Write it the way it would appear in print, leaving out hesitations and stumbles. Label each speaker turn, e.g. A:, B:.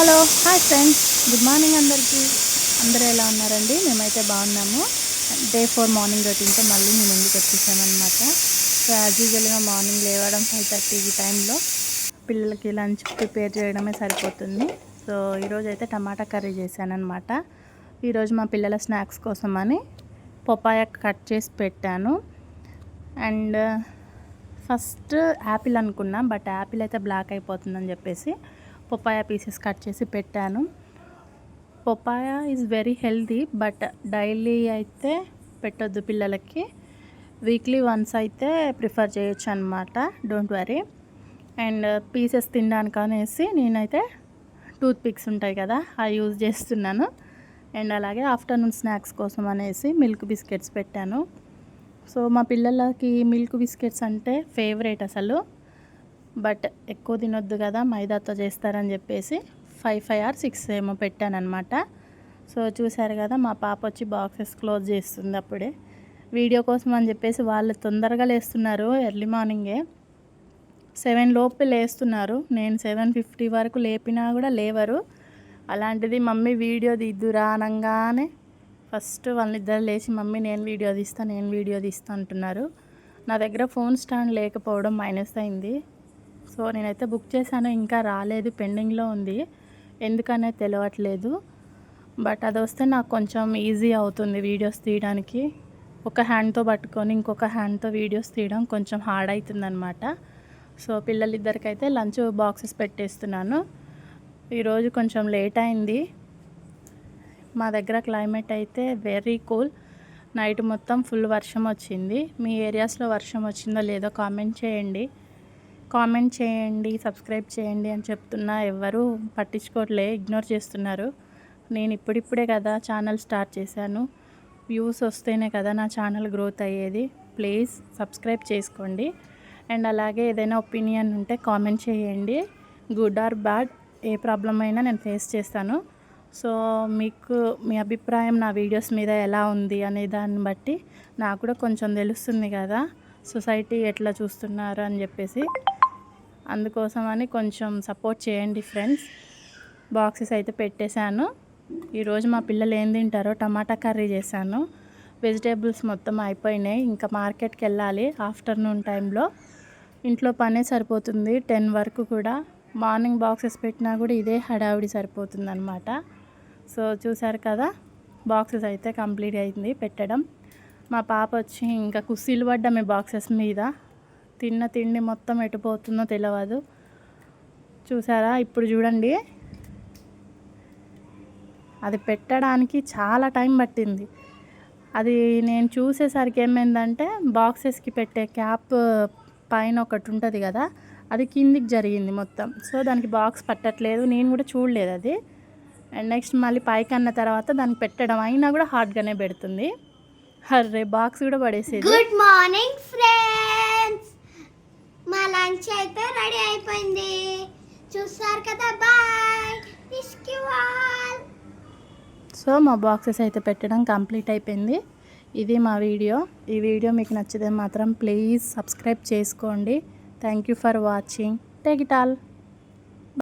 A: Hello hi friends, good morning అందరికీ. అందరూ ఎలా ఉన్నారండి? మేమైతే బాగున్నాము. డే 4 మార్నింగ్ రొటీన్తో మళ్ళీ మేము ముందుకు వచ్చేసామన్నమాట. సో యాజ్ యూజువల్గా మార్నింగ్ లేవడం 5:30 ఈ టైంలో పిల్లలకి లంచ్ ప్రిపేర్ చేయడమే సరిపోతుంది. సో ఈరోజు అయితే టమాటా కర్రీ చేశానన్నమాట. ఈరోజు మా పిల్లల స్నాక్స్ కోసమని పపాయ కట్ చేసి పెట్టాను. అండ్ ఫస్ట్ యాపిల్ అనుకున్నా, బట్ యాపిల్ అయితే బ్లాక్ అయిపోతుందని చెప్పేసి పపాయ పీసెస్ కట్ చేసి పెట్టాను. Papaya is very healthy, but daily అయితే పెట్టొద్దు పిల్లలకి. వీక్లీ వన్స్ అయితే ప్రిఫర్ చేయొచ్చు అనమాట. Don't worry. అండ్ పీసెస్ తినడానికి అనేసి నేనైతే టూత్ పిక్స్ ఉంటాయి కదా, అవి యూజ్ చేస్తున్నాను. అండ్ అలాగే ఆఫ్టర్నూన్ స్నాక్స్ కోసం అనేసి మిల్క్ బిస్కెట్స్ పెట్టాను. సో మా పిల్లలకి మిల్క్ బిస్కెట్స్ అంటే ఫేవరెట్ అసలు. బట్ ఎక్కువ తినొద్దు కదా, మైదాతో చేస్తారని చెప్పేసి 5 or 6 ఏమో పెట్టానమాట. సో చూసారు కదా, మా పాప వచ్చి బాక్సెస్ క్లోజ్ చేస్తుంది అప్పుడే. వీడియో కోసం అని చెప్పేసి వాళ్ళు తొందరగా లేస్తున్నారు. ఎర్లీ మార్నింగే 7 లోపు లేస్తున్నారు. నేను 7:50 వరకు లేపినా కూడా లేవరు. అలాంటిది మమ్మీ వీడియో తీద్దురా అనగానే ఫస్ట్ వాళ్ళిద్దరు లేచి మమ్మీ నేను వీడియో తీస్తా అంటున్నారు. నా దగ్గర ఫోన్ స్టాండ్ లేకపోవడం మైనస్ అయింది. సో నేనైతే బుక్ చేశాను, ఇంకా రాలేదు, పెండింగ్లో ఉంది. ఎందుకనేది తెలియట్లేదు. బట్ అది వస్తే నాకు కొంచెం ఈజీ అవుతుంది వీడియోస్ తీయడానికి. ఒక హ్యాండ్తో పట్టుకొని ఇంకొక హ్యాండ్తో వీడియోస్ తీయడం కొంచెం హార్డ్ అవుతుందన్నమాట. సో పిల్లలిద్దరికైతే లంచ్ బాక్సెస్ పెట్టేస్తున్నాను. ఈరోజు కొంచెం లేట్ అయింది. మా దగ్గర క్లైమేట్ అయితే వెరీ కూల్. నైట్ మొత్తం ఫుల్ వర్షం వచ్చింది. మీ ఏరియాస్లో వర్షం వచ్చిందో లేదో కామెంట్ చేయండి, సబ్స్క్రైబ్ చేయండి అని చెప్తున్నా. ఎవరు పట్టించుకోవట్లే, ఇగ్నోర్ చేస్తున్నారు. నేను ఇప్పుడిప్పుడే కదా ఛానల్ స్టార్ట్ చేశాను. వ్యూస్ వస్తేనే కదా నా ఛానల్ గ్రోత్ అయ్యేది. ప్లీజ్ సబ్స్క్రైబ్ చేసుకోండి. అండ్ అలాగే ఏదైనా ఒపీనియన్ ఉంటే కామెంట్ చేయండి. Good or bad, A problem అయినా నేను ఫేస్ చేస్తాను. సో మీకు మీ అభిప్రాయం నా వీడియోస్ మీద ఎలా ఉంది అనే దాన్ని బట్టి నాకు కూడా కొంచెం తెలుస్తుంది కదా, సొసైటీ ఎట్లా చూస్తున్నారు అని చెప్పేసి. అందుకోసమని కొంచెం సపోర్ట్ చేయండి ఫ్రెండ్స్. బాక్సెస్ అయితే పెట్టేశాను. ఈరోజు మా పిల్లలు ఏం తింటారో టమాటా కర్రీ చేశాను. వెజిటేబుల్స్ మొత్తం అయిపోయినాయి. ఇంకా మార్కెట్కి వెళ్ళాలి ఆఫ్టర్నూన్ టైంలో. ఇంట్లో పనే సరిపోతుంది 10 వరకు కూడా. మార్నింగ్ బాక్సెస్ పెట్టినా కూడా ఇదే హడావిడి సరిపోతుందన్నమాట. సో చూసారు కదా, బాక్సెస్ అయితే కంప్లీట్ అయింది పెట్టడం. మా పాప వచ్చి ఇంకా కుస్సీలు పడ్డామే బాక్సెస్ మీద. తిన్న తిండి మొత్తం ఎటుపోతుందో తెలియదు. చూసారా, ఇప్పుడు చూడండి, అది పెట్టడానికి చాలా టైం పట్టింది. అది నేను చూసేసరికి ఏమైందంటే బాక్సెస్కి పెట్టే క్యాప్ పైన ఒకటి ఉంటుంది కదా, అది కిందికి జరిగింది మొత్తం. సో దానికి బాక్స్ పట్టట్లేదు, నేను కూడా చూడలేదు అది. అండ్ నెక్స్ట్ మళ్ళీ పైకి అన్న తర్వాత దానికి పెట్టడం అయినా కూడా హార్డ్గానే పెడుతుంది. అర్రే బాక్స్ కూడా పడేసేది.
B: గుడ్ మార్నింగ్ ఫ్రెండ్స్, మా లంచ్ అయితే రెడీ అయిపోయింది. చూస్తారు కదా, బాయ్.
A: సో మా బాక్సెస్ అయితే పెట్టడం కంప్లీట్ అయిపోయింది. ఇది మా వీడియో. ఈ వీడియో మీకు నచ్చితే మాత్రం ప్లీజ్ సబ్స్క్రైబ్ చేసుకోండి. Thank you for watching. Take it all.